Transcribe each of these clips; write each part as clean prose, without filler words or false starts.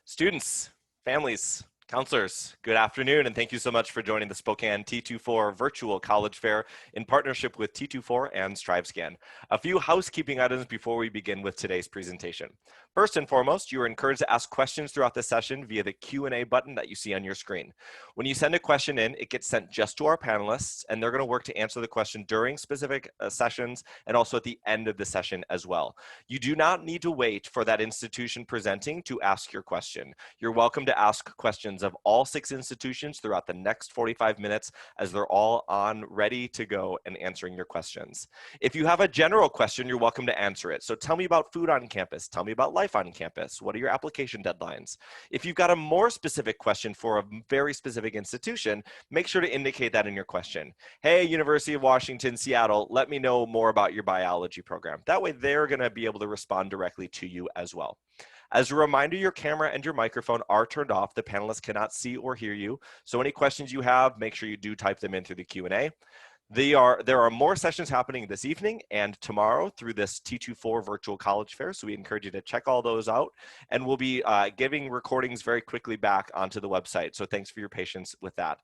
Students, families, counselors, good afternoon, and thank you so much for joining the Spokane T24 Virtual College Fair in partnership with T24 and StriveScan. A few housekeeping items before we begin with today's presentation. First and foremost, you are encouraged to ask questions throughout the session via the Q&A button that you see on your screen. When you send a question in, it gets sent just to our panelists, and they're going to work to answer the question during specific sessions and also at the end of the session as well. You do not need to wait for that institution presenting to ask your question. You're welcome to ask questions of all 6 institutions throughout the next 45 minutes as they're all on ready to go and answering your questions. If you have a general question, you're welcome to answer it. So tell me about food on campus. Tell me about life on campus. What are your application deadlines? If you've got a more specific question for a very specific institution, make sure to indicate that in your question. Hey, University of Washington, Seattle, let me know more about your biology program. That way they're going to be able to respond directly to you as well. As a reminder, your camera and your microphone are turned off. The panelists cannot see or hear you. So any questions you have, make sure you do type them in through the Q&A. There are more sessions happening this evening and tomorrow through this T24 Virtual College Fair. So we encourage you to check all those out. And we'll be giving recordings very quickly back onto the website. So thanks for your patience with that.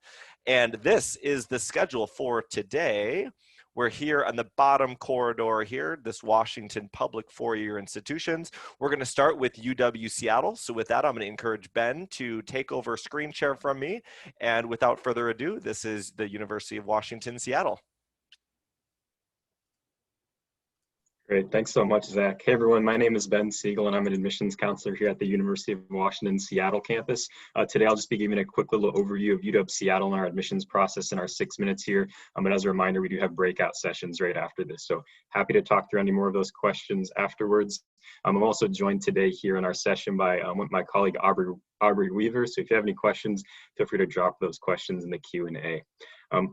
And this is the schedule for today. We're here on the bottom corridor here, this Washington Public four-year institutions. We're going to start with UW Seattle. So with that, I'm going to encourage Ben to take over screen share from me. And without further ado, this is the University of Washington, Seattle. Great, thanks so much, Zach. Hey everyone, my name is Ben Siegel and I'm an admissions counselor here at the University of Washington Seattle campus. Today I'll just be giving a quick little overview of UW Seattle and our admissions process in our 6 minutes here. But as a reminder, we do have breakout sessions right after this. So happy to talk through any more of those questions afterwards. I'm also joined today here in our session by my colleague Aubrey Weaver. So if you have any questions, feel free to drop those questions in the Q&A.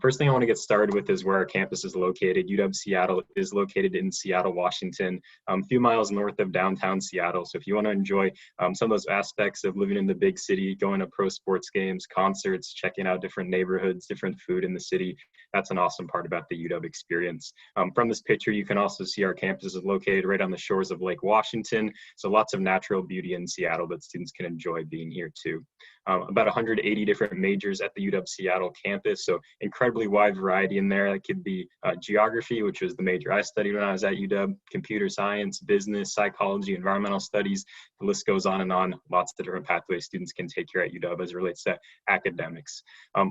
First thing I want to get started with is where our campus is located. UW Seattle is located in Seattle, Washington, a few miles north of downtown Seattle. So if you want to enjoy some of those aspects of living in the big city, going to pro sports games, concerts, checking out different neighborhoods, different food in the city, that's an awesome part about the UW experience. From this picture, you can also see our campus is located right on the shores of Lake Washington. So lots of natural beauty in Seattle that students can enjoy being here too. About 180 different majors at the UW Seattle campus. So incredibly wide variety in there. That could be geography, which was the major I studied when I was at UW, computer science, business, psychology, environmental studies. The list goes on and on. Lots of different pathways students can take here at UW as it relates to academics.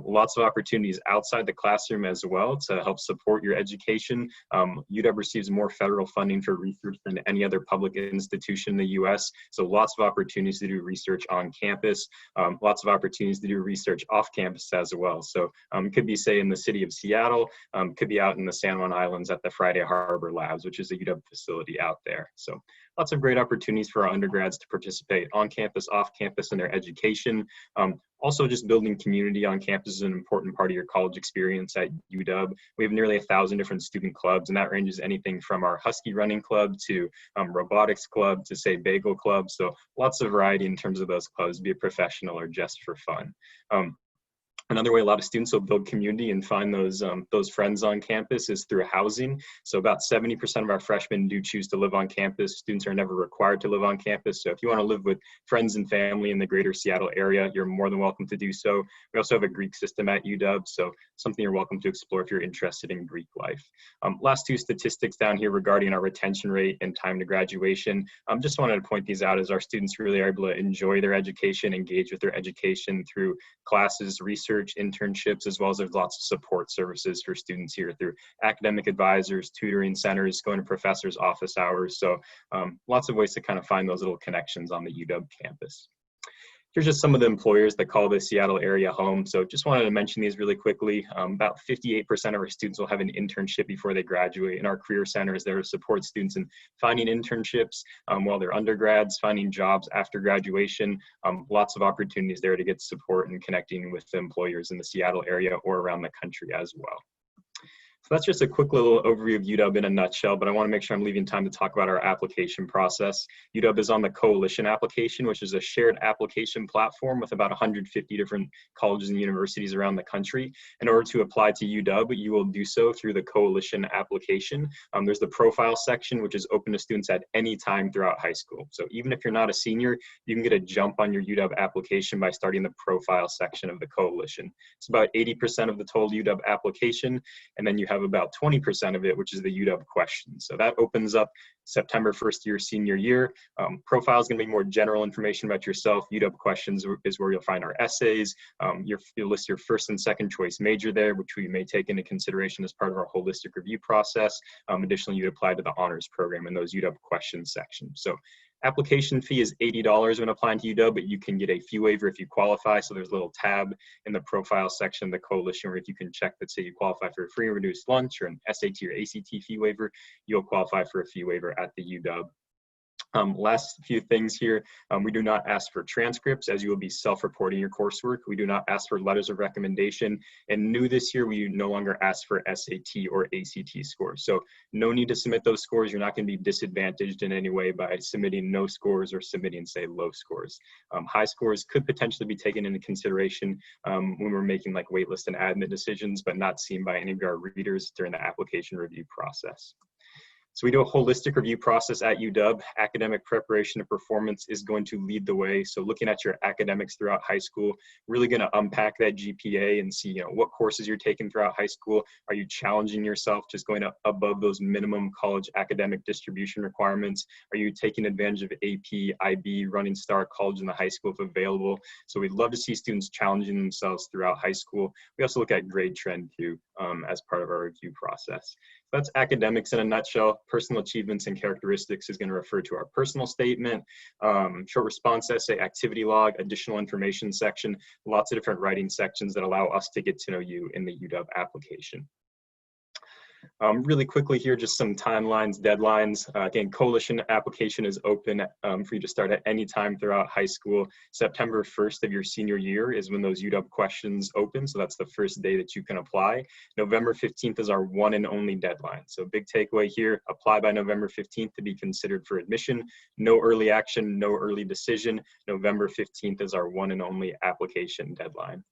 Lots of opportunities outside the classroom as well to help support your education. UW receives more federal funding for research than any other public institution in the US. So lots of opportunities to do research on campus. Lots of opportunities to do research off campus as well. So it could be, say, in the city of Seattle, could be out in the San Juan Islands at the Friday Harbor Labs, which is a UW facility out there. So lots of great opportunities for our undergrads to participate on campus, off campus in their education. Also, just building community on campus is an important part of your college experience at UW. We have nearly 1,000 different student clubs, and that ranges anything from our Husky running club to robotics club to, say, bagel club. So lots of variety in terms of those clubs, be it professional or just for fun. Another way a lot of students will build community and find those friends on campus is through housing. So about 70% of our freshmen do choose to live on campus. Students are never required to live on campus. So if you want to live with friends and family in the greater Seattle area, you're more than welcome to do so. We also have a Greek system at UW, so something you're welcome to explore if you're interested in Greek life. Last two statistics down here regarding our retention rate and time to graduation. Just wanted to point these out as our students really are able to enjoy their education, engage with their education through classes, research, internships, as well as there's lots of support services for students here through academic advisors, tutoring centers, going to professors' office hours. So lots of ways to kind of find those little connections on the UW campus. Here's just some of the employers that call the Seattle area home. So just wanted to mention these really quickly. About 58% of our students will have an internship before they graduate. And our career center is there to support students in finding internships while they're undergrads, finding jobs after graduation. Lots of opportunities there to get support and connecting with the employers in the Seattle area or around the country as well. So that's just a quick little overview of UW in a nutshell, but I want to make sure I'm leaving time to talk about our application process. UW is on the Coalition application, which is a shared application platform with about 150 different colleges and universities around the country. In order to apply to UW, you will do so through the Coalition application. There's the profile section, which is open to students at any time throughout high school. So even if you're not a senior, you can get a jump on your UW application by starting the profile section of the Coalition. It's about 80% of the total UW application, and then you have about 20% of it, which is the UW questions. So that opens up September 1st to your senior year. Profile is going to be more general information about yourself. UW questions is where you'll find our essays. You'll list your first and second choice major there, which we may take into consideration as part of our holistic review process. Additionally, you apply to the honors program in those UW questions sections. So application fee is $80 when applying to UW, but you can get a fee waiver if you qualify. So there's a little tab in the profile section of the Coalition where if you can check that, say you qualify for a free and reduced lunch or an SAT or ACT fee waiver, you'll qualify for a fee waiver at the UW. Last few things here, we do not ask for transcripts as you will be self-reporting your coursework. We do not ask for letters of recommendation. And new this year, we no longer ask for SAT or ACT scores. So no need to submit those scores. You're not going to be disadvantaged in any way by submitting no scores or submitting, say, low scores. High scores could potentially be taken into consideration when we're making like waitlist and admit decisions, but not seen by any of our readers during the application review process. So we do a holistic review process at UW. Academic preparation and performance is going to lead the way. So looking at your academics throughout high school, really going to unpack that GPA and see, what courses you're taking throughout high school. Are you challenging yourself, just going up above those minimum college academic distribution requirements? Are you taking advantage of AP, IB, Running Star, college in the high school if available? So we'd love to see students challenging themselves throughout high school. We also look at grade trend too as part of our review process. That's academics in a nutshell. Personal achievements and characteristics is going to refer to our personal statement, short response essay, activity log, additional information section, lots of different writing sections that allow us to get to know you in the UW application. Really quickly here, just some timelines, deadlines. Again, Coalition application is open for you to start at any time throughout high school. September 1st of your senior year is when those UW questions open. So that's the first day that you can apply. November 15th is our one and only deadline. So big takeaway here, apply by November 15th to be considered for admission. No early action, no early decision. November 15th is our one and only application deadline.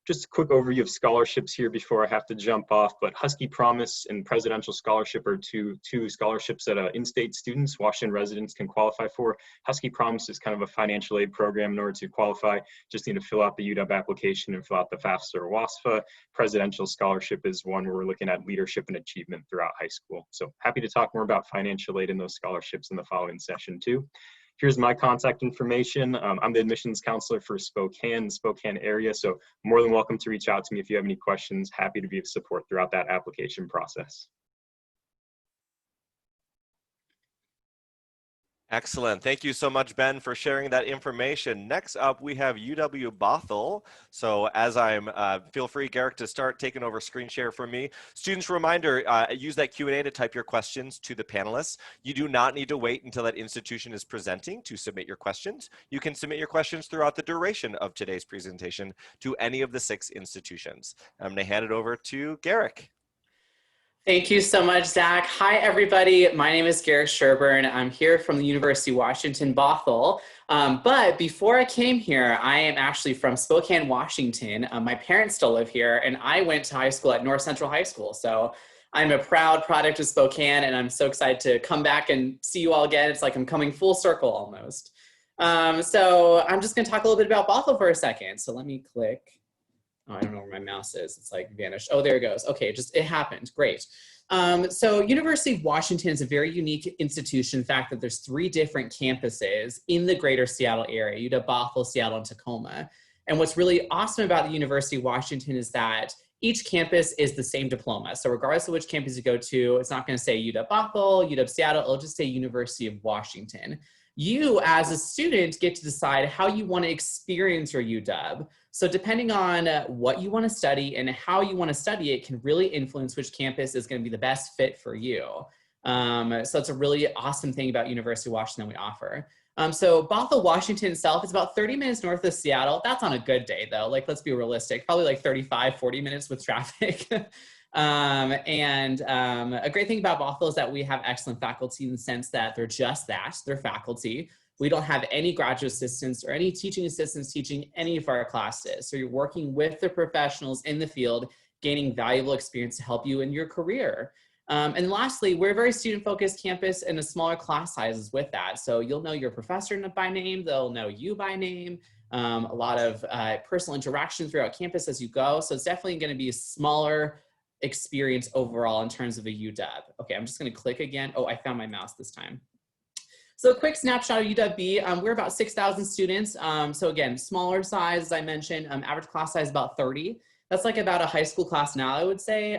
Just a quick overview of scholarships here before I have to jump off, but Husky Promise and Presidential Scholarship are two scholarships that in-state students, Washington residents, can qualify for. Husky Promise is kind of a financial aid program. In order to qualify, just need to fill out the UW application and fill out the FAFSA or WASFA. Presidential Scholarship is one where we're looking at leadership and achievement throughout high school. So happy to talk more about financial aid and those scholarships in the following session too. Here's my contact information. I'm the admissions counselor for Spokane area, so more than welcome to reach out to me if you have any questions. Happy to be of support throughout that application process. Excellent. Thank you so much, Ben, for sharing that information. Next up, we have UW Bothell. So as feel free, Garrick, to start taking over screen share for me. Students, reminder, use that Q&A to type your questions to the panelists. You do not need to wait until that institution is presenting to submit your questions. You can submit your questions throughout the duration of today's presentation to any of the 6 institutions. I'm going to hand it over to Garrick. Thank you so much, Zach. Hi, everybody. My name is Garrick Sherburne. I'm here from the University of Washington, Bothell. But before I came here, I am actually from Spokane, Washington. My parents still live here, and I went to high school at North Central High School. So I'm a proud product of Spokane, and I'm so excited to come back and see you all again. It's like I'm coming full circle almost. So I'm just going to talk a little bit about Bothell for a second. So let me click. Oh, I don't know where my mouse is. It's like vanished. Oh, there it goes. Okay, it happened. Great. So University of Washington is a very unique institution. In fact, that there's 3 different campuses in the greater Seattle area, UW Bothell, Seattle, and Tacoma. And what's really awesome about the University of Washington is that each campus is the same diploma. So regardless of which campus you go to, it's not going to say UW Bothell, UW Seattle, it'll just say University of Washington. You, as a student, get to decide how you want to experience your UW. So depending on what you want to study and how you want to study it can really influence which campus is going to be the best fit for you. So it's a really awesome thing about University of Washington we offer. So Bothell, Washington itself is about 30 minutes north of Seattle. That's on a good day though. Like, let's be realistic, probably like 35, 40 minutes with traffic. A great thing about Bothell is that we have excellent faculty in the sense that they're just that, they're faculty. We don't have any graduate assistants or any teaching assistants teaching any of our classes. So you're working with the professionals in the field, gaining valuable experience to help you in your career. And lastly, we're a very student-focused campus and a smaller class sizes with that. So you'll know your professor by name, they'll know you by name, a lot of personal interaction throughout campus as you go. So it's definitely gonna be a smaller experience overall in terms of a UW. Okay, I'm just gonna click again. Oh, I found my mouse this time. So a quick snapshot of UW-B, we're about 6,000 students. So again, smaller size, as I mentioned, average class size about 30. That's like about a high school class now, I would say,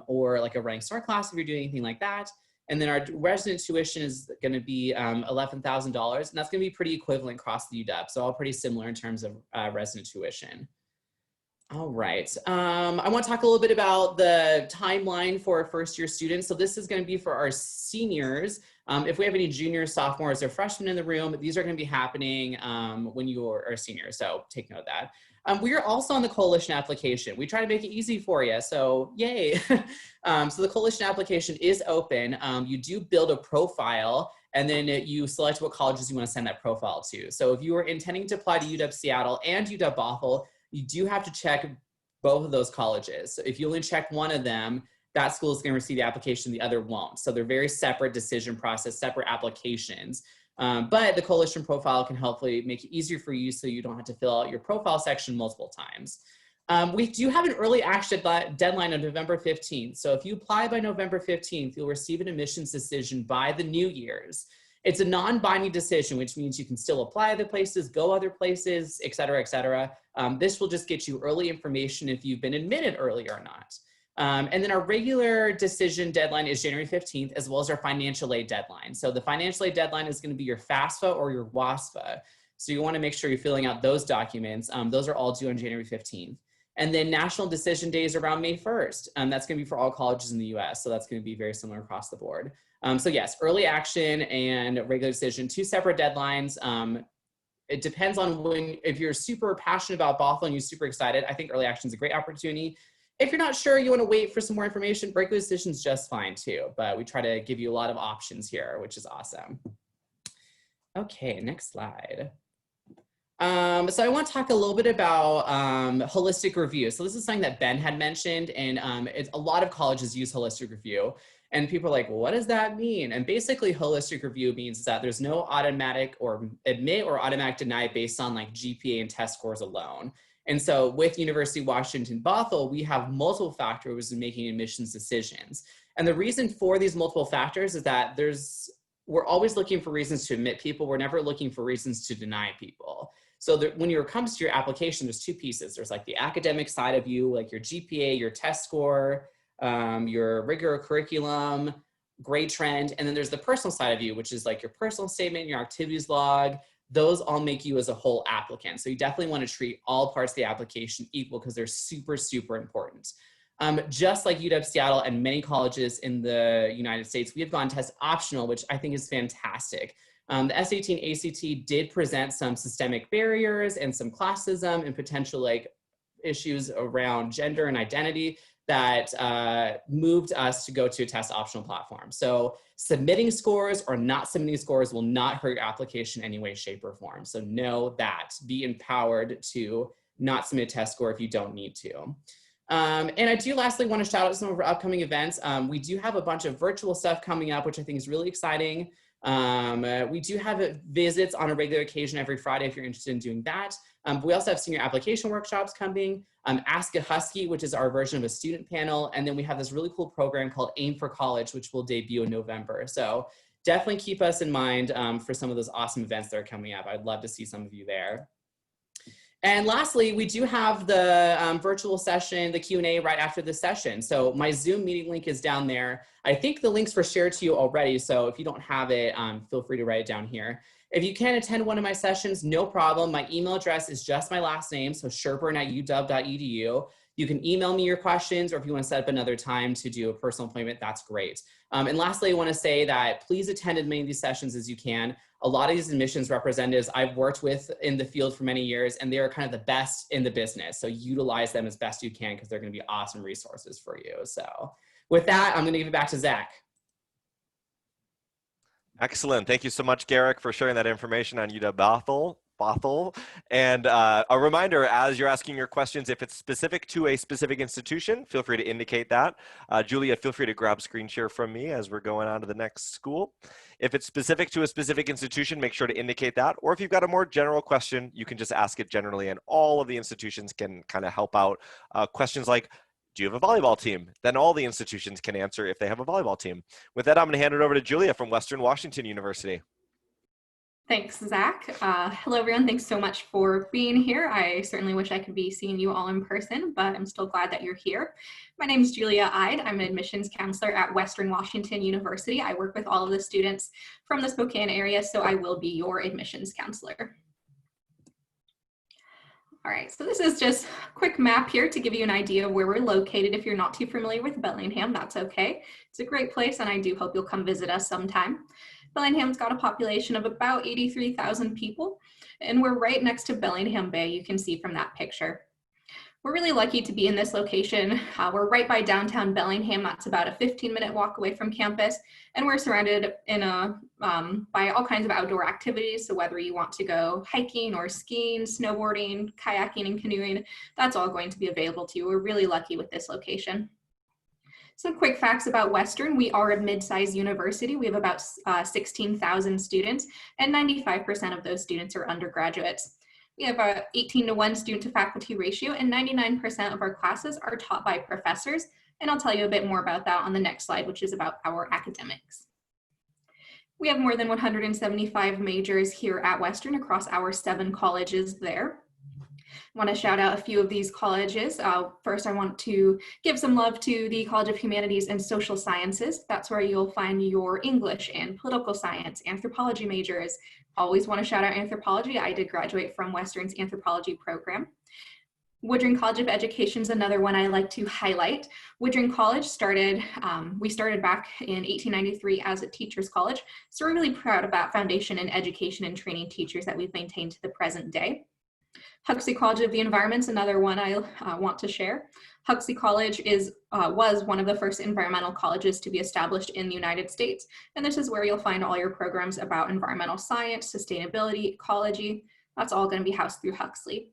or like a Running Start class if you're doing anything like that. And then our resident tuition is going to be $11,000, and that's going to be pretty equivalent across the UW. So all pretty similar in terms of resident tuition. All right, I want to talk a little bit about the timeline for first year students. So this is going to be for our seniors. If we have any juniors, sophomores, or freshmen in the room, these are going to be happening when you are a senior. So take note of that. We are also on the coalition application. We try to make it easy for you, so yay. So the coalition application is open. You do build a profile, and then you select what colleges you want to send that profile to. So if you are intending to apply to UW Seattle and UW Bothell, you do have to check both of those colleges. So if you only check one of them, that school is going to receive the application, the other won't. So they're very separate decision process, separate applications. But the coalition profile can hopefully make it easier for you so you don't have to fill out your profile section multiple times. We do have an early action deadline on November 15th. So if you apply by November 15th, you'll receive an admissions decision by the New Year's. It's a non-binding decision, which means you can still apply other places, go other places, et cetera, et cetera. This will just get you early information if you've been admitted early or not. And then our regular decision deadline is January 15th, as well as our financial aid deadline. So the financial aid deadline is going to be your FAFSA or your WASFA. So you want to make sure you're filling out those documents. Those are all due on January 15th. And then national decision days around May 1st. That's going to be for all colleges in the US. So that's going to be very similar across the board. So yes, early action and regular decision, two separate deadlines. It depends on if you're super passionate about Bothell and you're super excited, I think early action is a great opportunity. If you're not sure, you want to wait for some more information, regular decision is just fine too, but we try to give you a lot of options here, which is awesome. Okay, next slide. So I want to talk a little bit about holistic review. So this is something that Ben had mentioned, and a lot of colleges use holistic review. And people are like, well, what does that mean? And basically holistic review means that there's no automatic or admit or automatic deny based on like GPA and test scores alone. And so with University of Washington Bothell, we have multiple factors in making admissions decisions. And the reason for these multiple factors is that we're always looking for reasons to admit people. We're never looking for reasons to deny people. So when it comes to your application, there's two pieces. There's like the academic side of you, like your GPA, your test score, your rigor curriculum, grade trend. And then there's the personal side of you, which is like your personal statement, your activities log. Those all make you as a whole applicant. So you definitely want to treat all parts of the application equal because they're super, super important. Just like UW Seattle and many colleges in the United States, we have gone test optional, which I think is fantastic. The SAT and ACT did present some systemic barriers and some classism and potential like issues around gender and identity that moved us to go to a test optional platform. So submitting scores or not submitting scores will not hurt your application in any way, shape, or form. So know that. Be empowered to not submit a test score if you don't need to. And I do lastly want to shout out some of our upcoming events. We do have a bunch of virtual stuff coming up, which I think is really exciting. We do have visits on a regular occasion every Friday if you're interested in doing that. We also have senior application workshops coming, Ask a Husky, which is our version of a student panel. And then we have this really cool program called Aim for College, which will debut in November. So definitely keep us in mind for some of those awesome events that are coming up. I'd love to see some of you there. And lastly, we do have the virtual session, the Q&A right after the session. So my Zoom meeting link is down there. I think the links were shared to you already. So if you don't have it, feel free to write it down here. If you can't attend one of my sessions, no problem. My email address is just my last name, so sherburn@uw.edu. You can email me your questions, or if you want to set up another time to do a personal appointment, that's great. And lastly, I want to say that please attend as many of these sessions as you can. A lot of these admissions representatives I've worked with in the field for many years, and they are kind of the best in the business. So utilize them as best you can because they're going to be awesome resources for you. So with that, I'm going to give it back to Zach. Excellent. Thank you so much, Garrick, for sharing that information on UW Bothell. And a reminder, as you're asking your questions, if it's specific to a specific institution, feel free to indicate that. Julia, feel free to grab screen share from me as we're going on to the next school. If it's specific to a specific institution, make sure to indicate that. Or if you've got a more general question, you can just ask it generally, and all of the institutions can kind of help out. Questions like, do you have a volleyball team? Then all the institutions can answer if they have a volleyball team. With that, I'm going to hand it over to Julia from Western Washington University. Thanks, Zach. Hello, everyone. Thanks so much for being here. I certainly wish I could be seeing you all in person, but I'm still glad that you're here. My name is Julia Ide. I'm an admissions counselor at Western Washington University. I work with all of the students from the Spokane area, so I will be your admissions counselor. All right, so this is just a quick map here to give you an idea of where we're located. If you're not too familiar with Bellingham, that's okay. It's a great place, and I do hope you'll come visit us sometime. Bellingham's got a population of about 83,000 people, and we're right next to Bellingham Bay, you can see from that picture. We're really lucky to be in this location. We're right by downtown Bellingham. That's about a 15-minute walk away from campus, and we're surrounded by all kinds of outdoor activities. So whether you want to go hiking or skiing, snowboarding, kayaking, and canoeing, that's all going to be available to you. We're really lucky with this location. Some quick facts about Western. We are a mid-sized university. We have about 16,000 students, and 95% of those students are undergraduates. We have a 18-to-1 student to faculty ratio, and 99% of our classes are taught by professors. And I'll tell you a bit more about that on the next slide, which is about our academics. We have more than 175 majors here at Western across our 7 colleges there. I want to shout out a few of these colleges. First, I want to give some love to the College of Humanities and Social Sciences. That's where you'll find your English and political science, anthropology majors. Always want to shout out anthropology. I did graduate from Western's anthropology program. Woodring College of Education is another one I like to highlight. Woodring College we started back in 1893 as a teacher's college. So we're really proud of that foundation in education and training teachers that we've maintained to the present day. Huxley College of the Environment is another one I want to share. Huxley College was one of the first environmental colleges to be established in the United States, and this is where you'll find all your programs about environmental science, sustainability, ecology. That's all going to be housed through Huxley.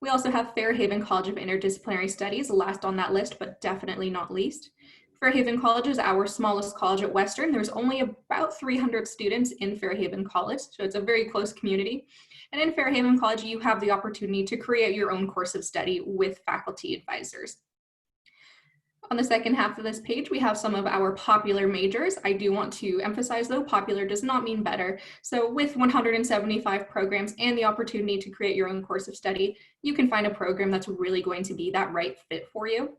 We also have Fairhaven College of Interdisciplinary Studies, last on that list, but definitely not least. Fairhaven College is our smallest college at Western. There's only about 300 students in Fairhaven College, so it's a very close community. And in Fairhaven College, you have the opportunity to create your own course of study with faculty advisors. On the second half of this page, we have some of our popular majors. I do want to emphasize, though, popular does not mean better. So with 175 programs and the opportunity to create your own course of study, you can find a program that's really going to be that right fit for you.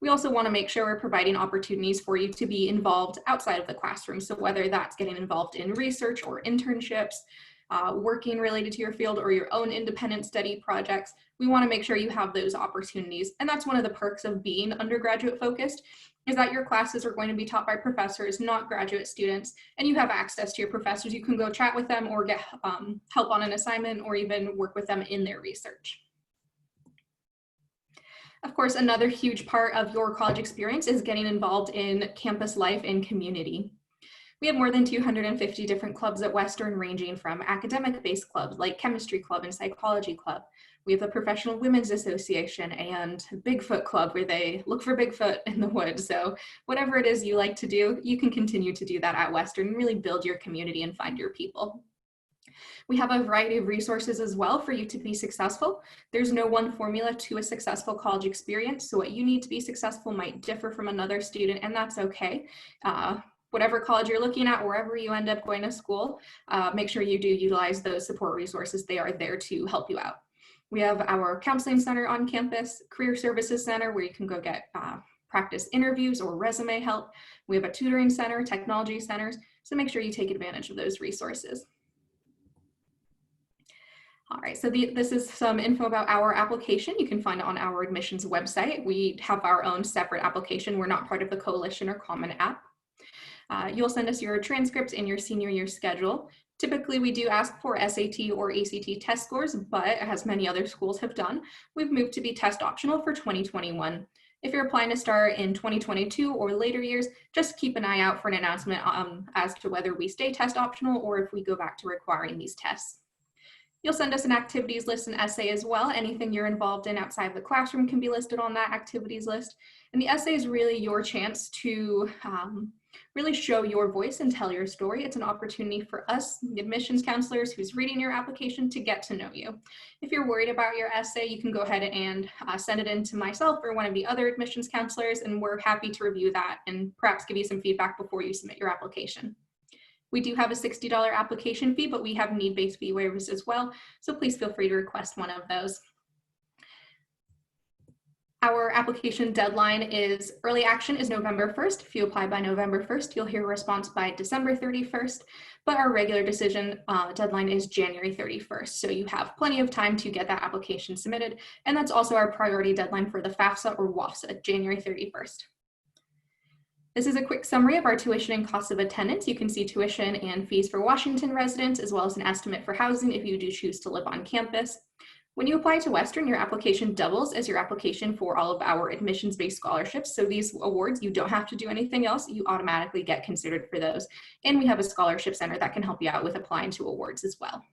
We also want to make sure we're providing opportunities for you to be involved outside of the classroom. So whether that's getting involved in research or internships, working related to your field, or your own independent study projects, we want to make sure you have those opportunities. And that's one of the perks of being undergraduate focused, is that your classes are going to be taught by professors, not graduate students, and you have access to your professors. You can go chat with them or get help on an assignment, or even work with them in their research. Of course, another huge part of your college experience is getting involved in campus life and community. We have more than 250 different clubs at Western, ranging from academic-based clubs like Chemistry Club and Psychology Club. We have a Professional Women's Association and Bigfoot Club, where they look for Bigfoot in the woods. So whatever it is you like to do, you can continue to do that at Western and really build your community and find your people. We have a variety of resources as well for you to be successful. There's no one formula to a successful college experience, so what you need to be successful might differ from another student, and that's okay. Whatever college you're looking at, wherever you end up going to school, make sure you do utilize those support resources. They are there to help you out. We have our counseling center on campus, career services center, where you can go get practice interviews or resume help. We have a tutoring center, technology centers, so make sure you take advantage of those resources. All right, so this is some info about our application. You can find it on our admissions website. We have our own separate application. We're not part of the Coalition or Common App. You'll send us your transcripts and your senior year schedule. Typically, we do ask for SAT or ACT test scores, but as many other schools have done, we've moved to be test optional for 2021. If you're applying to start in 2022 or later years, just keep an eye out for an announcement as to whether we stay test optional or if we go back to requiring these tests. You'll send us an activities list and essay as well. Anything you're involved in outside the classroom can be listed on that activities list. And the essay is really your chance to really show your voice and tell your story. It's an opportunity for us, the admissions counselors who's reading your application, to get to know you. If you're worried about your essay, you can go ahead and send it in to myself or one of the other admissions counselors, and we're happy to review that and perhaps give you some feedback before you submit your application. We do have a $60 application fee, but we have need-based fee waivers as well, so please feel free to request one of those. Our application deadline is, early action is November 1st. If you apply by November 1st, you'll hear a response by December 31st, but our regular decision deadline is January 31st. So you have plenty of time to get that application submitted, and that's also our priority deadline for the FAFSA or WAFSA, January 31st. This is a quick summary of our tuition and costs of attendance. You can see tuition and fees for Washington residents, as well as an estimate for housing if you do choose to live on campus. When you apply to Western, your application doubles as your application for all of our admissions-based scholarships. So these awards, you don't have to do anything else. You automatically get considered for those. And we have a scholarship center that can help you out with applying to awards as well.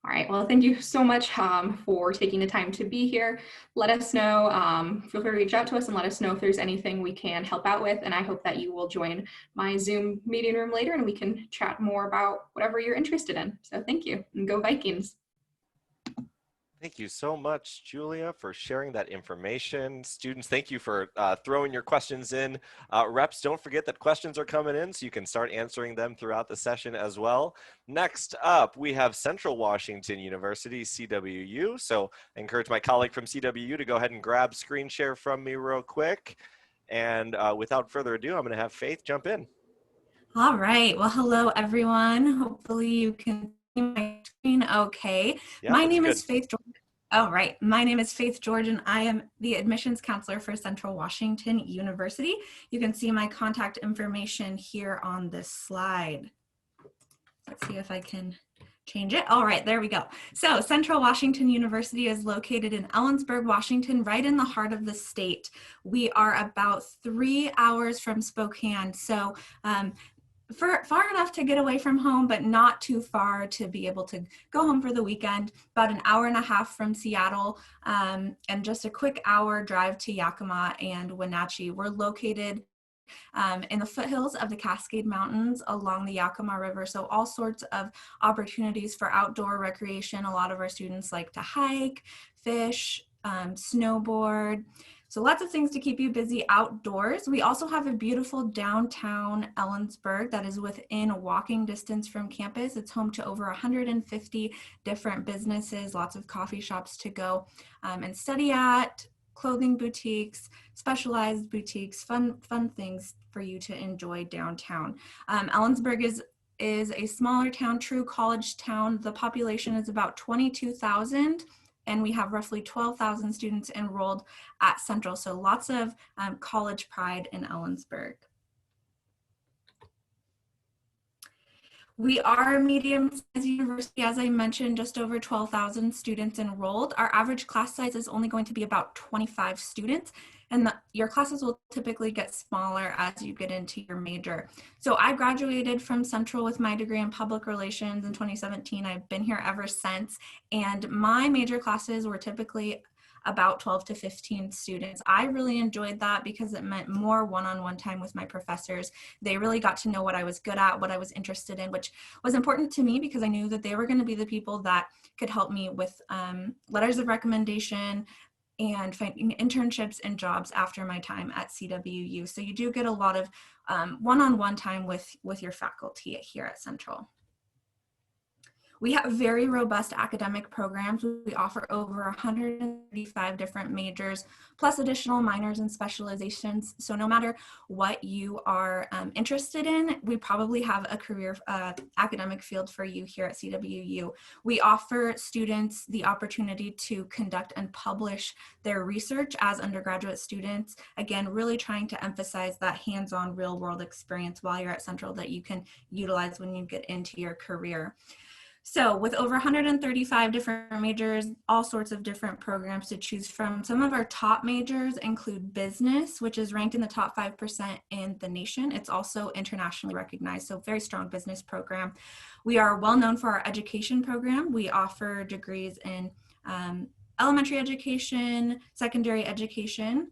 All right, well, thank you so much for taking the time to be here. Let us know, feel free to reach out to us and let us know if there's anything we can help out with. And I hope that you will join my Zoom meeting room later and we can chat more about whatever you're interested in. So thank you, and go Vikings. Thank you so much, Julia, for sharing that information. Students, thank you for throwing your questions in. Reps, don't forget that questions are coming in, so you can start answering them throughout the session as well. Next up, we have Central Washington University, CWU. So I encourage my colleague from CWU to go ahead and grab screen share from me real quick. And without further ado, I'm going to have Faith jump in. All right. Well, hello, everyone. Hopefully you can see my screen okay. Yeah, my name good. is Faith George. Oh, right. My name is Faith George, and I am the admissions counselor for Central Washington University. You can see my contact information here on this slide. Let's see if I can change it. All right, there we go. So Central Washington University is located in Ellensburg, Washington, right in the heart of the state. We are about 3 hours from Spokane. So far enough to get away from home, but not too far to be able to go home for the weekend. About an hour and a half from Seattle, and just a quick hour drive to Yakima and Wenatchee. We're located in the foothills of the Cascade Mountains along the Yakima River, so all sorts of opportunities for outdoor recreation. A lot of our students like to hike, fish, snowboard. So lots of things to keep you busy outdoors. We also have a beautiful downtown Ellensburg that is within walking distance from campus. It's home to over 150 different businesses, lots of coffee shops to go and study at, clothing boutiques, specialized boutiques, fun things for you to enjoy downtown. Ellensburg is a smaller town, true college town. The population is about 22,000. And we have roughly 12,000 students enrolled at Central. So lots of college pride in Ellensburg. We are a medium-sized university, as I mentioned, just over 12,000 students enrolled. Our average class size is only going to be about 25 students, and your classes will typically get smaller as you get into your major. So I graduated from Central with my degree in public relations in 2017. I've been here ever since, and my major classes were typically about 12 to 15 students. I really enjoyed that because it meant more one-on-one time with my professors. They really got to know what I was good at, what I was interested in, which was important to me because I knew that they were going to be the people that could help me with letters of recommendation and finding internships and jobs after my time at CWU. So you do get a lot of one-on-one time with your faculty here at Central. We have very robust academic programs. We offer over 135 different majors, plus additional minors and specializations. So no matter what you are interested in, we probably have a career academic field for you here at CWU. We offer students the opportunity to conduct and publish their research as undergraduate students. Again, really trying to emphasize that hands-on real-world experience while you're at Central that you can utilize when you get into your career. So with over 135 different majors, all sorts of different programs to choose from, some of our top majors include business, which is ranked in the top 5% in the nation. It's also internationally recognized, so very strong business program. We are well known for our education program. We offer degrees in elementary education, secondary education.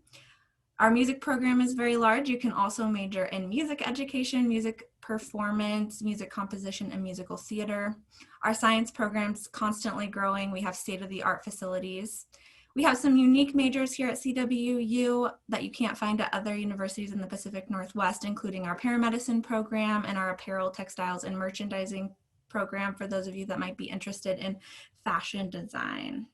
Our music program is very large. You can also major in music education, music performance, music composition, and musical theater. Our science program's constantly growing. We have state-of-the-art facilities. We have some unique majors here at CWU that you can't find at other universities in the Pacific Northwest, including our paramedicine program and our apparel, textiles, and merchandising program for those of you that might be interested in fashion design.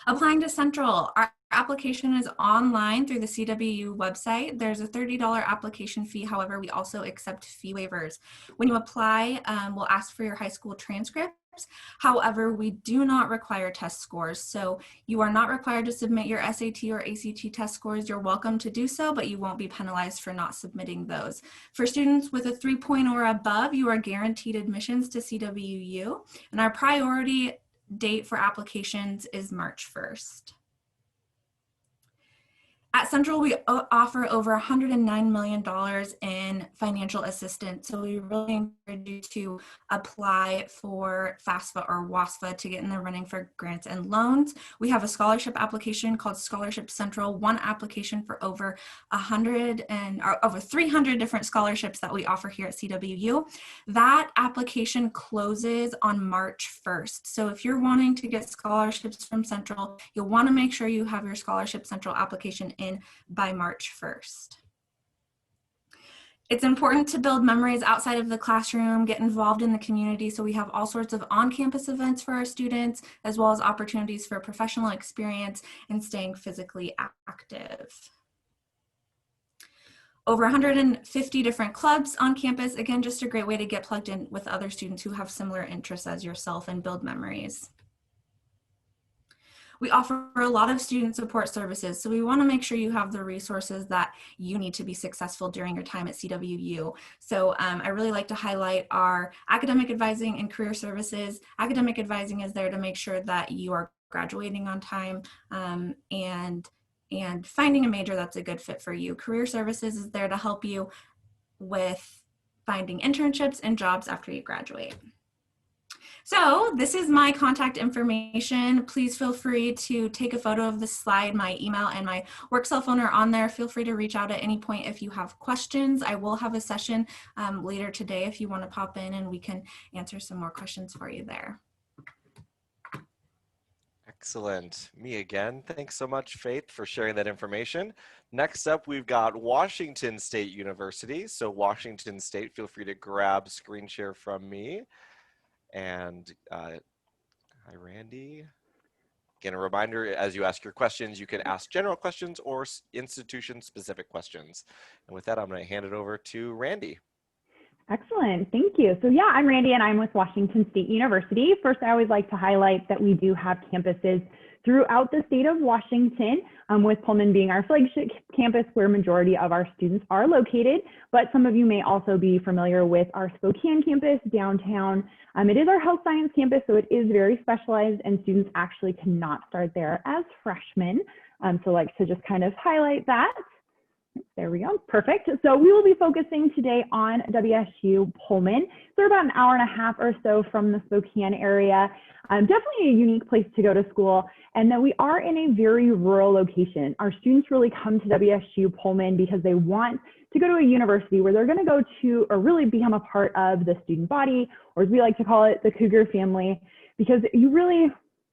Applying to Central, our application is online through the CWU website. There's a $30 application fee. However, we also accept fee waivers. When you apply, we'll ask for your high school transcripts. However, we do not require test scores. So you are not required to submit your SAT or ACT test scores. You're welcome to do so, but you won't be penalized for not submitting those. For students with a 3.0 or above, you are guaranteed admissions to CWU. And our priority date for applications is March 1st. At Central, we offer over $109 million in financial assistance. So we really encourage you to apply for FAFSA or WASFA to get in the running for grants and loans. We have a scholarship application called Scholarship Central, one application for over 300 different scholarships that we offer here at CWU. That application closes on March 1st. So if you're wanting to get scholarships from Central, you'll want to make sure you have your Scholarship Central application in by March 1st. It's important to build memories outside of the classroom, get involved in the community, so we have all sorts of on-campus events for our students, as well as opportunities for professional experience and staying physically active. Over 150 different clubs on campus. Again, just a great way to get plugged in with other students who have similar interests as yourself and build memories. We offer a lot of student support services, so we want to make sure you have the resources that you need to be successful during your time at CWU. So I really like to highlight our academic advising and career services. Academic advising is there to make sure that you are graduating on time and finding a major that's a good fit for you. Career services is there to help you with finding internships and jobs after you graduate. So this is my contact information. Please feel free to take a photo of this slide. My email and my work cell phone are on there. Feel free to reach out at any point if you have questions. I will have a session later today if you want to pop in and we can answer some more questions for you there. Excellent. Me again. Thanks so much, Faith, for sharing that information. Next up, we've got Washington State University. So Washington State, feel free to grab screen share from me. And hi, Randy. Again, a reminder, as you ask your questions, you can ask general questions or institution-specific questions. And with that, I'm going to hand it over to Randy. Excellent, thank you. So yeah, I'm Randy and I'm with Washington State University. First, I always like to highlight that we do have campuses throughout the state of Washington, with Pullman being our flagship campus where majority of our students are located. But some of you may also be familiar with our Spokane campus downtown. It is our health science campus, so it is very specialized and students actually cannot start there as freshmen. So like to just kind of highlight that. There we go, perfect. So we will be focusing today on WSU Pullman. So we're about an hour and a half or so from the Spokane area. Definitely a unique place to go to school, and that we are in a very rural location. Our students really come to WSU Pullman because they want to go to a university where they're going to go to or really become a part of the student body, or as we like to call it, the Cougar family, because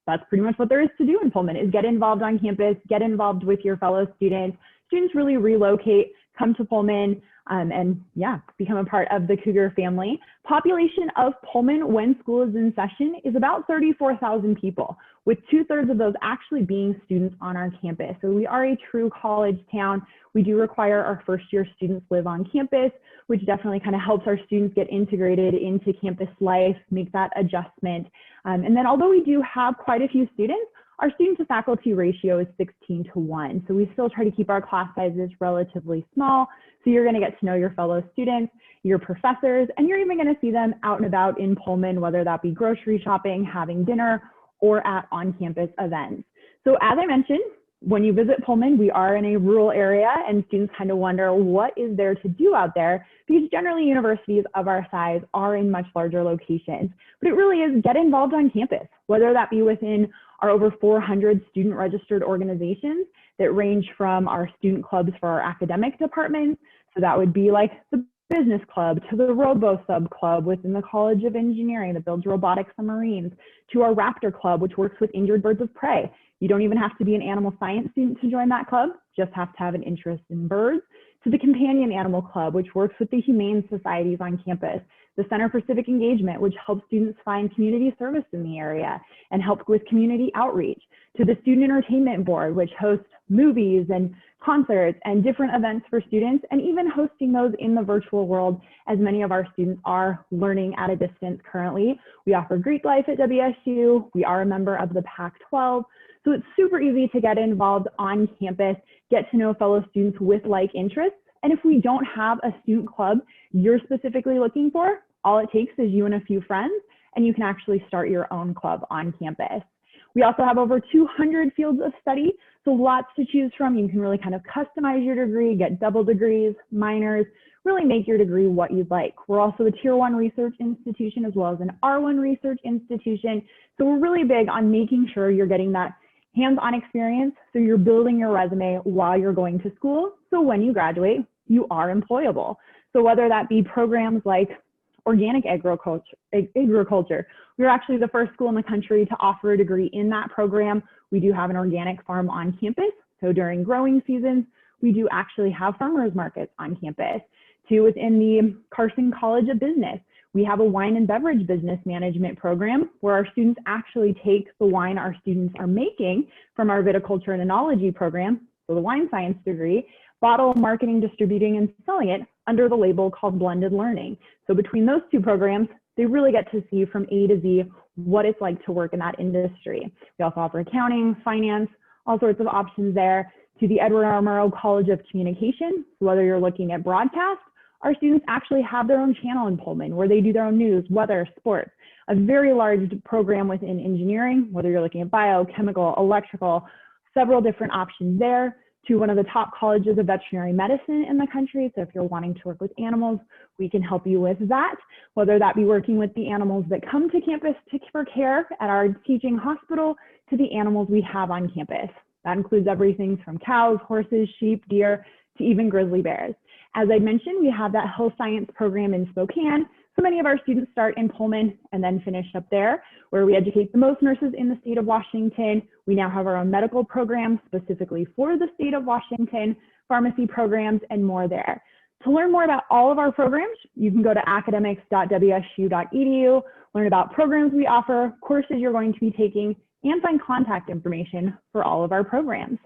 that's pretty much what there is to do in Pullman, is get involved on campus, get involved with your fellow students. Students really relocate, come to Pullman, and yeah, become a part of the Cougar family. Population of Pullman when school is in session is about 34,000 people, with 2/3 of those actually being students on our campus. So we are a true college town. We do require our first-year students live on campus, which definitely kind of helps our students get integrated into campus life, make that adjustment. And then although we do have quite a few students, our student to faculty ratio is 16:1. So we still try to keep our class sizes relatively small. So you're going to get to know your fellow students, your professors, and you're even going to see them out and about in Pullman, whether that be grocery shopping, having dinner, or at on-campus events. So as I mentioned, when you visit Pullman, we are in a rural area, and students kind of wonder what is there to do out there, because generally universities of our size are in much larger locations. But it really is get involved on campus, whether that be within our over 400 student registered organizations that range from our student clubs for our academic departments. So that would be like the business club, to the robo sub club within the College of Engineering that builds robotic submarines, to our Raptor Club, which works with injured birds of prey. You don't even have to be an animal science student to join that club, just have to have an interest in birds, to the Companion Animal Club, which works with the humane societies on campus, the Center for Civic Engagement, which helps students find community service in the area and help with community outreach, to the Student Entertainment Board, which hosts movies and concerts and different events for students, and even hosting those in the virtual world, as many of our students are learning at a distance currently. We offer Greek life at WSU. We are a member of the Pac-12. So it's super easy to get involved on campus, get to know fellow students with like interests. And if we don't have a student club you're specifically looking for, all it takes is you and a few friends, and you can actually start your own club on campus. We also have over 200 fields of study, so lots to choose from. You can really kind of customize your degree, get double degrees, minors, really make your degree what you'd like. We're also a Tier 1 research institution as well as an R1 research institution. So we're really big on making sure you're getting that hands-on experience, so you're building your resume while you're going to school, so when you graduate, you are employable. So whether that be programs like organic agriculture, we're actually the first school in the country to offer a degree in that program. We do have an organic farm on campus, so during growing seasons, we do actually have farmers markets on campus. To within the Carson College of Business, we have a wine and beverage business management program where our students actually take the wine our students are making from our viticulture and enology program, so the wine science degree, bottle marketing, distributing, and selling it under the label called blended learning. So between those two programs, they really get to see from A to Z what it's like to work in that industry. We also offer accounting, finance, all sorts of options there. To the Edward R. Murrow College of Communication, whether you're looking at broadcast, our students actually have their own channel in Pullman where they do their own news, weather, sports, a very large program within engineering, whether you're looking at biochemical, electrical, several different options there, to one of the top colleges of veterinary medicine in the country. So if you're wanting to work with animals, we can help you with that, whether that be working with the animals that come to campus for care at our teaching hospital to the animals we have on campus. That includes everything from cows, horses, sheep, deer, to even grizzly bears. As I mentioned, we have that health science program in Spokane. So many of our students start in Pullman and then finish up there, where we educate the most nurses in the state of Washington. We now have our own medical programs specifically for the state of Washington, pharmacy programs, and more there. To learn more about all of our programs, you can go to academics.wsu.edu, learn about programs we offer, courses you're going to be taking, and find contact information for all of our programs.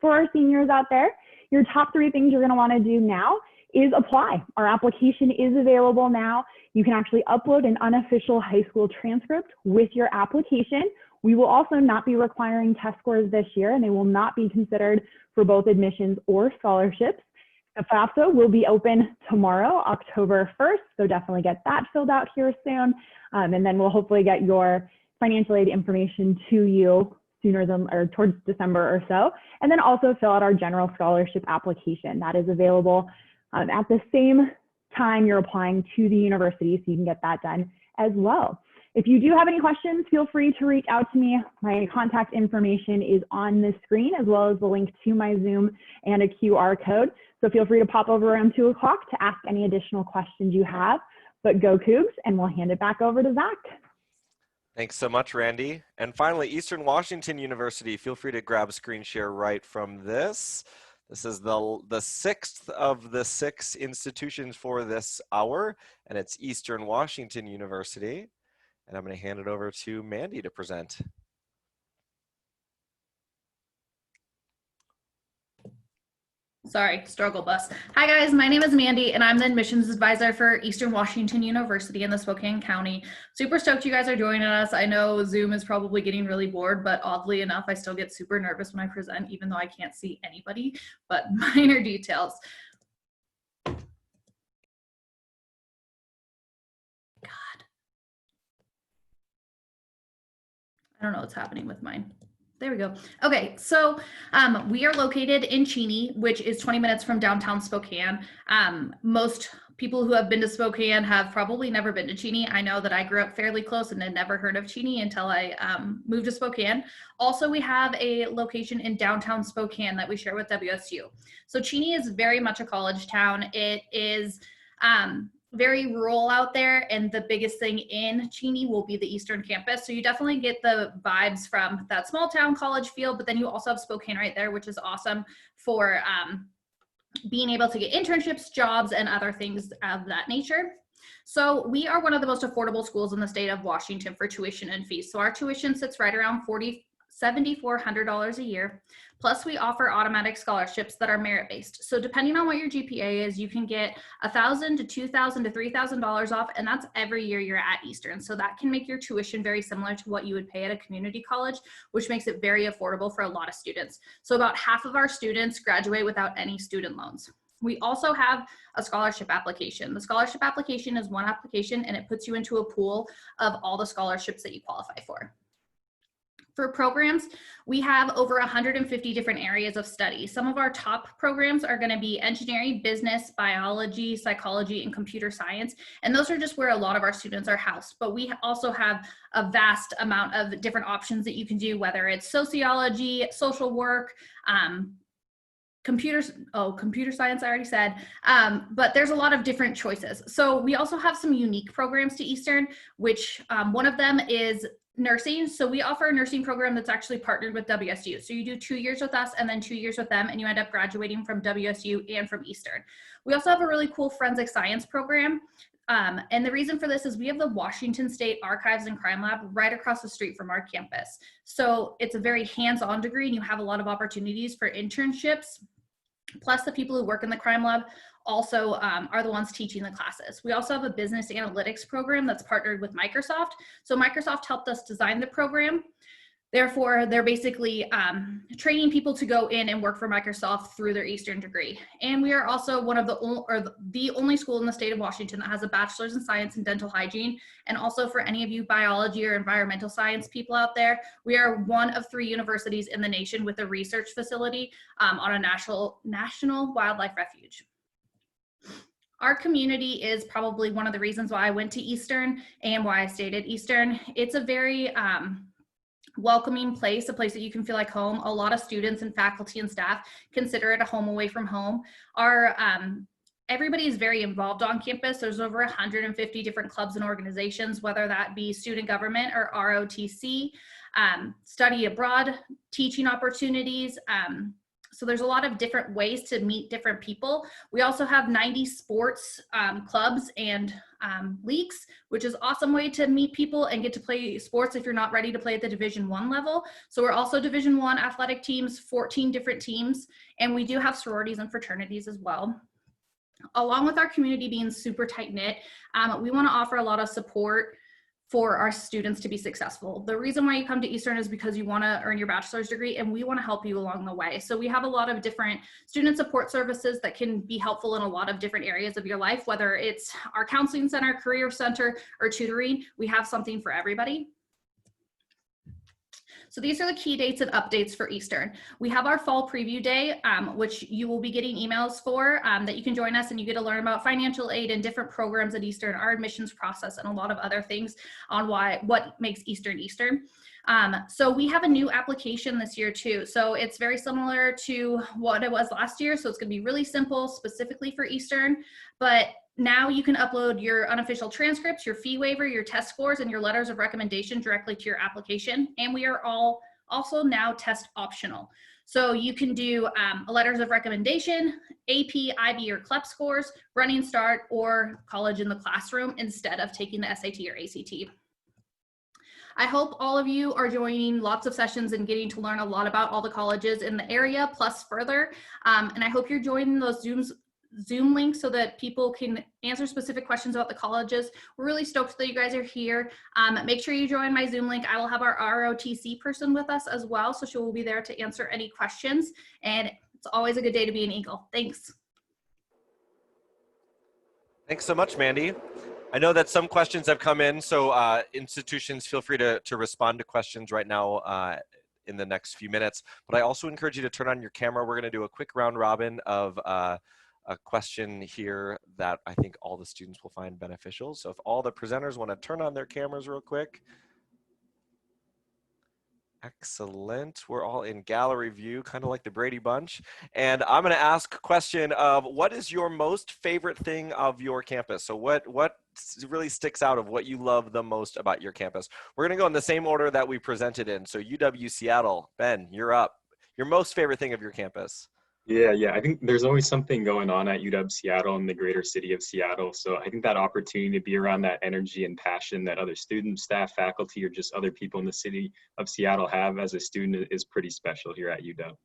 For our seniors out there, your top 3 things you're going to want to do now is apply. Our application is available now. You can actually upload an unofficial high school transcript with your application. We will also not be requiring test scores this year, and they will not be considered for both admissions or scholarships. The FAFSA will be open tomorrow, October 1st, so definitely get that filled out here soon. And then we'll hopefully get your financial aid information to you sooner than, or towards December or so. And then also fill out our general scholarship application. That is available at the same time you're applying to the university, so you can get that done as well. If you do have any questions, feel free to reach out to me. My contact information is on the screen, as well as the link to my Zoom and a QR code. So feel free to pop over around 2 o'clock to ask any additional questions you have. But go Cougs, and we'll hand it back over to Zach. Thanks so much, Randy. And finally, Eastern Washington University, feel free to grab a screen share right from this. This is the sixth of the 6 institutions for this hour, and it's Eastern Washington University. And I'm going to hand it over to Mandy to present. Sorry, struggle bus. Hi guys, my name is Mandy and I'm the admissions advisor for Eastern Washington University in the Spokane County. Super stoked you guys are joining us. I know Zoom is probably getting really bored, but oddly enough, I still get super nervous when I present, even though I can't see anybody, but minor details. God. I don't know what's happening with mine. There we go. Okay, so we are located in Cheney, which is 20 minutes from downtown Spokane. Most people who have been to Spokane have probably never been to Cheney. I know that I grew up fairly close and had never heard of Cheney until I moved to Spokane. Also, we have a location in downtown Spokane that we share with WSU. So Cheney is very much a college town. It is very rural out there, and the biggest thing in Cheney will be the Eastern campus. So you definitely get the vibes from that small town college feel, but then you also have Spokane right there, which is awesome for being able to get internships, jobs, and other things of that nature. So we are one of the most affordable schools in the state of Washington for tuition and fees. So our tuition sits right around $7,400 a year. Plus we offer automatic scholarships that are merit-based. So depending on what your GPA is, you can get $1,000 to $2,000 to $3,000 off, and that's every year you're at Eastern. So that can make your tuition very similar to what you would pay at a community college, which makes it very affordable for a lot of students. So about half of our students graduate without any student loans. We also have a scholarship application. The scholarship application is one application, and it puts you into a pool of all the scholarships that you qualify for. For programs, we have over 150 different areas of study. Some of our top programs are going to be engineering, business, biology, psychology, and computer science. And those are just where a lot of our students are housed. But we also have a vast amount of different options that you can do, whether it's sociology, social work, computer science, I already said, but there's a lot of different choices. So we also have some unique programs to Eastern, which one of them is nursing. So we offer a nursing program that's actually partnered with WSU. So you do 2 years with us and then 2 years with them, and you end up graduating from WSU and from Eastern. We also have a really cool forensic science program. And the reason for this is we have the Washington State Archives and Crime Lab right across the street from our campus. So it's a very hands-on degree, and you have a lot of opportunities for internships. Plus the people who work in the crime lab also are the ones teaching the classes. We also have a business analytics program that's partnered with Microsoft. So Microsoft helped us design the program. Therefore, they're basically training people to go in and work for Microsoft through their Eastern degree. And we are also one of the only school in the state of Washington that has a bachelor's in science and dental hygiene. And also for any of you biology or environmental science people out there, we are one of 3 universities in the nation with a research facility on a national wildlife refuge. Our community is probably one of the reasons why I went to Eastern and why I stayed at Eastern. It's a very welcoming place, a place that you can feel like home. A lot of students and faculty and staff consider it a home away from home. Everybody is very involved on campus. There's over 150 different clubs and organizations, whether that be student government or ROTC, study abroad, teaching opportunities. So there's a lot of different ways to meet different people. We also have 90 sports clubs and leagues, which is an awesome way to meet people and get to play sports if you're not ready to play at the Division I level. So we're also Division I athletic teams, 14 different teams, and we do have sororities and fraternities as well. Along with our community being super tight-knit, we want to offer a lot of support for our students to be successful. The reason why you come to Eastern is because you want to earn your bachelor's degree, and we want to help you along the way. So we have a lot of different student support services that can be helpful in a lot of different areas of your life, whether it's our counseling center, career center, or tutoring. We have something for everybody. So these are the key dates and updates for Eastern. We have our fall preview day, which you will be getting emails for that you can join us, and you get to learn about financial aid and different programs at Eastern, our admissions process, and a lot of other things on what makes Eastern Eastern. So we have a new application this year too. So it's very similar to what it was last year. So it's going to be really simple, specifically for Eastern, but now you can upload your unofficial transcripts, your fee waiver, your test scores, and your letters of recommendation directly to your application. And we are all also now test optional. So you can do letters of recommendation, AP, IB, or CLEP scores, running start, or college in the classroom instead of taking the SAT or ACT. I hope all of you are joining lots of sessions and getting to learn a lot about all the colleges in the area, plus further. And I hope you're joining those Zoom links so that people can answer specific questions about the colleges. We're really stoked that you guys are here. Make sure you join my Zoom link. I will have our ROTC person with us as well, so she will be there to answer any questions. And it's always a good day to be an Eagle. Thanks. Thanks so much, Mandy. I know that some questions have come in, so institutions feel free to respond to questions right now in the next few minutes. But I also encourage you to turn on your camera. We're going to do a quick round robin of a question here that I think all the students will find beneficial. So if all the presenters want to turn on their cameras real quick. Excellent. We're all in gallery view, kind of like the Brady Bunch. And I'm going to ask a question of what is your most favorite thing of your campus? So what really sticks out of what you love the most about your campus? We're going to go in the same order that we presented in. So UW Seattle, Ben, you're up. Your most favorite thing of your campus? Yeah. I think there's always something going on at UW Seattle and the greater city of Seattle. So I think that opportunity to be around that energy and passion that other students, staff, faculty, or just other people in the city of Seattle have as a student is pretty special here at UW.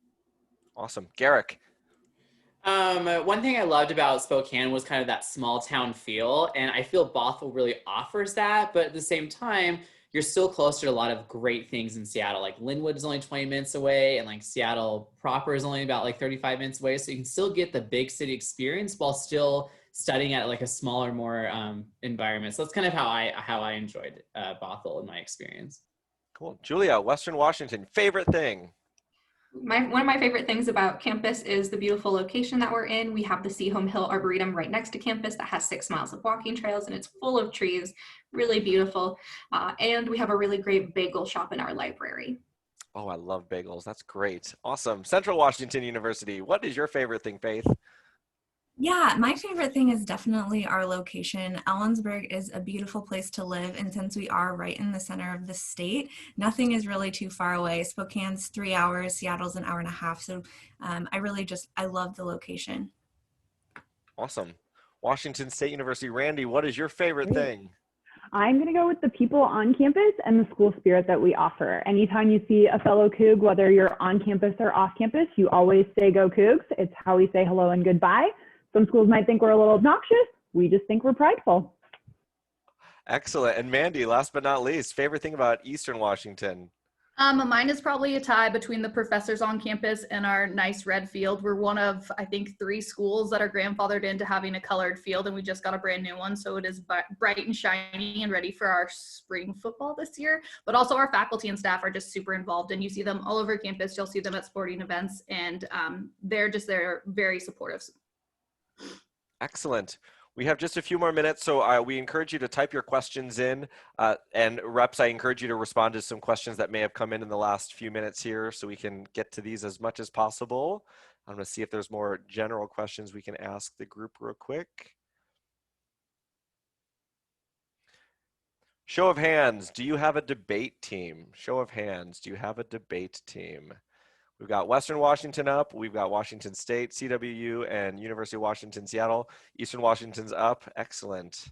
Awesome. Garrick. One thing I loved about Spokane was kind of that small town feel, and I feel Bothell really offers that, but at the same time, you're still closer to a lot of great things in Seattle. Like Linwood is only 20 minutes away, and like Seattle proper is only about like 35 minutes away. So you can still get the big city experience while still studying at like a smaller, more environment. So that's kind of how I enjoyed Bothell in my experience. Cool. Julia, Western Washington, favorite thing? One of my favorite things about campus is the beautiful location that we're in. We have the Seaholm Hill Arboretum right next to campus that has 6 miles of walking trails, and it's full of trees, really beautiful. And we have a really great bagel shop in our library. Oh, I love bagels. That's great. Awesome. Central Washington University. What is your favorite thing, Faith? Yeah, my favorite thing is definitely our location. Ellensburg is a beautiful place to live, and since we are right in the center of the state, nothing is really too far away. Spokane's 3 hours, Seattle's an hour and a half, so I love the location. Awesome. Washington State University. Randy, what is your favorite thing? I'm going to go with the people on campus and the school spirit that we offer. Anytime you see a fellow Coug, whether you're on campus or off campus, you always say go Cougs. It's how we say hello and goodbye. Some schools might think we're a little obnoxious. We just think we're prideful. Excellent. And Mandy, last but not least, favorite thing about Eastern Washington? Mine is probably a tie between the professors on campus and our nice red field. We're one of, I think, 3 schools that are grandfathered into having a colored field, and we just got a brand new one. So it is bright and shiny and ready for our spring football this year. But also our faculty and staff are just super involved, and you see them all over campus. You'll see them at sporting events, and they're very supportive. Excellent. We have just a few more minutes, so we encourage you to type your questions in. And reps, I encourage you to respond to some questions that may have come in the last few minutes here so we can get to these as much as possible. I'm going to see if there's more general questions we can ask the group real quick. Show of hands, do you have a debate team? Show of hands, do you have a debate team? We've got Western Washington up, we've got Washington State, CWU, and University of Washington, Seattle. Eastern Washington's up, excellent.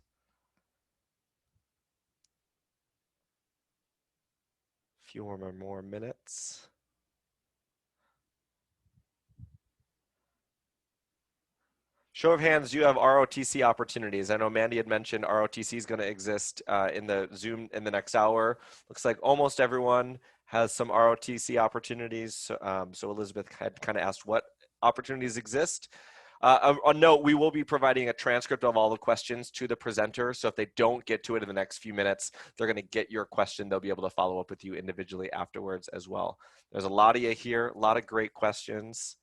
A few more minutes. Show of hands, do you have ROTC opportunities? I know Mandy had mentioned ROTC is going to exist in the Zoom in the next hour. Looks like almost everyone has some ROTC opportunities. So Elizabeth had kind of asked what opportunities exist. A note, we will be providing a transcript of all the questions to the presenter. So if they don't get to it in the next few minutes, they're going to get your question. They'll be able to follow up with you individually afterwards as well. There's a lot of you here, a lot of great questions.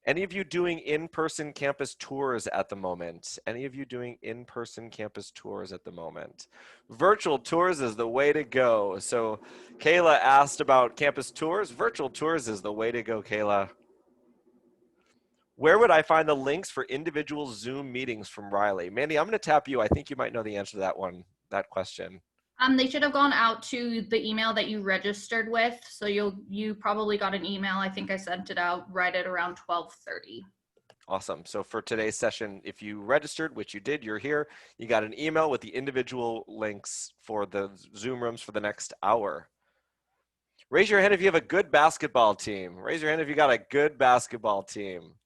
Any of you doing in-person campus tours at the moment? Any of you doing in-person campus tours at the moment? Virtual tours is the way to go. So Kayla asked about campus tours. Virtual tours is the way to go, Kayla. Where would I find the links for individual Zoom meetings from Riley? Mandy, I'm going to tap you. I think you might know the answer to that question. They should have gone out to the email that you registered with. So you probably got an email. I think I sent it out right at around 12:30. Awesome. So for today's session, if you registered, which you did, you're here, you got an email with the individual links for the Zoom rooms for the next hour. Raise your hand if you have a good basketball team. Raise your hand if you got a good basketball team.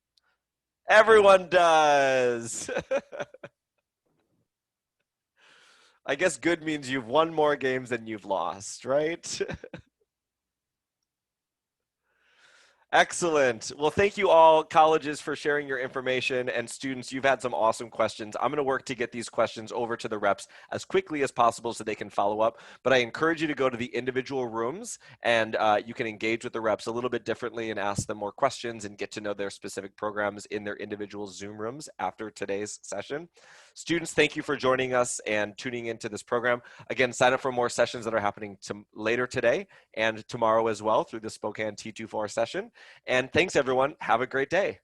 Everyone does. I guess good means you've won more games than you've lost, right? Excellent. Well, thank you all colleges for sharing your information, and students, you've had some awesome questions. I'm going to work to get these questions over to the reps as quickly as possible so they can follow up, but I encourage you to go to the individual rooms and you can engage with the reps a little bit differently and ask them more questions and get to know their specific programs in their individual Zoom rooms after today's session. Students, thank you for joining us and tuning into this program. Again, sign up for more sessions that are happening later today and tomorrow as well through the Spokane T24 session. And thanks, everyone. Have a great day.